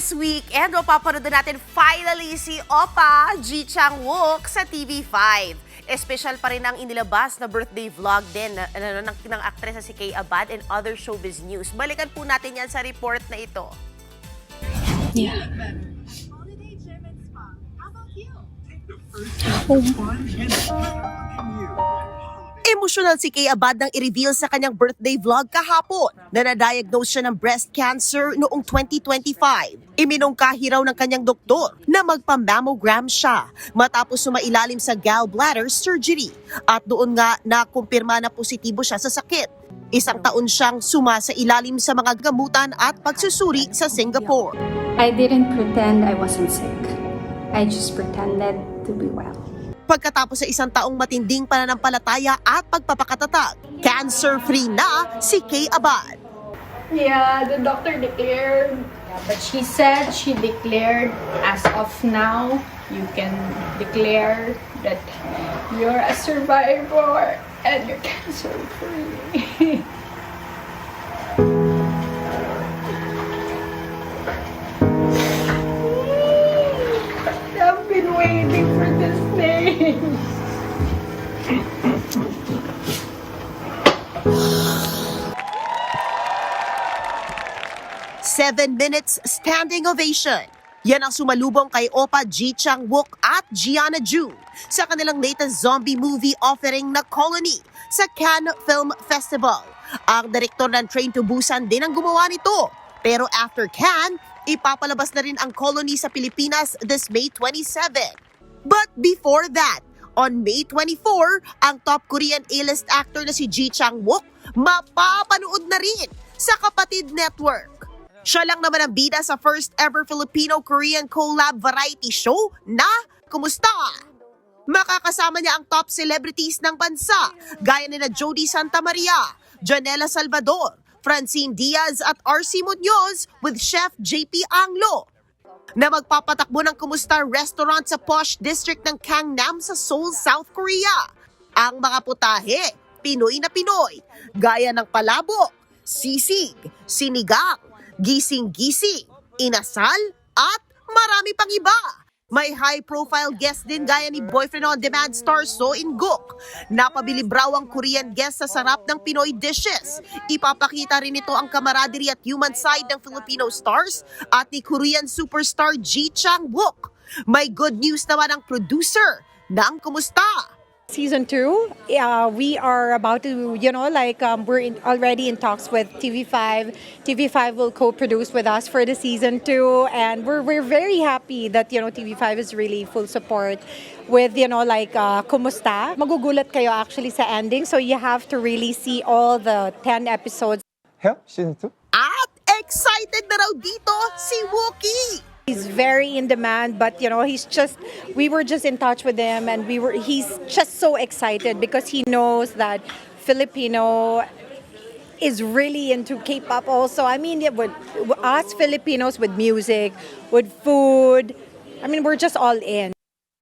This weekend, mapapanood natin finally si Oppa Ji Chang-wook sa TV5. Espesyal pa rin ang inilabas na birthday vlog din ng aktres na si Kay Abad and other showbiz news. Balikan po natin yan sa report na ito. Yeah. Emosyonal si Kay Abad nang i-reveal sa kanyang birthday vlog kahapon na na-diagnose siya ng breast cancer noong 2025. Iminungkahi raw ng kanyang doktor na magpa-mammogram siya matapos sumailalim sa gallbladder surgery at doon nga nakumpirma na positibo siya sa sakit. Isang taon siyang sumasailalim sa mga gamutan at pagsusuri sa Singapore. I didn't pretend I wasn't sick. I just pretended to be well. Pagkatapos sa isang taong matinding pananampalataya at pagpapakatatag, cancer-free na si Kay Abad. Yeah, the doctor declared. Yeah, but she said she declared as of now, you can declare that you're a survivor and you're cancer-free. I've been waiting for this day. 7 minutes standing ovation. Yan ang sumalubong kay Oppa Ji Chang-wook at Gianna June sa kanilang latest zombie movie offering na Colony sa Cannes Film Festival. Ang direktor ng Train to Busan din ang gumawa nito. Pero after Cannes, ipapalabas na rin ang Colony sa Pilipinas this May 27. But before that, on May 24, ang top Korean A-list actor na si Ji Chang-wook mapapanood na rin sa Kapatid Network. Siya lang naman ang bida sa first ever Filipino-Korean collab variety show na Kumusta? Makakasama niya ang top celebrities ng bansa gaya nina Jody Santa Maria, Janela Salvador, Francine Diaz at RC Munoz with Chef JP Anglo na magpapatakbo ng Kumusta restaurant sa posh district ng Gangnam sa Seoul, South Korea. Ang mga putahe, Pinoy na Pinoy, gaya ng palabok, sisig, sinigang, gising-gising, inasal, at marami pang iba. May high-profile guest din gaya ni Boyfriend on Demand star So In-guk. Napabilib raw ang Korean guest sa sarap ng Pinoy dishes. Ipapakita rin ito ang camaraderie at human side ng Filipino stars at ni Korean superstar Ji Chang-wook. May good news naman ang producer ng Kumusta. Season 2, we are about to, we're already in talks with TV5. TV5 will co-produce with us for the season 2, and we're very happy that, TV5 is really full support with, Kumusta. Magugulat kayo actually sa ending, so you have to really see all the 10 episodes. Hell, season 2? At excited na raw dito si Wookie! He's very in demand, but we were just in touch with him, and he's just so excited because he knows that Filipino is really into K-pop also. I mean, with us Filipinos with music, with food, I mean, we're just all in.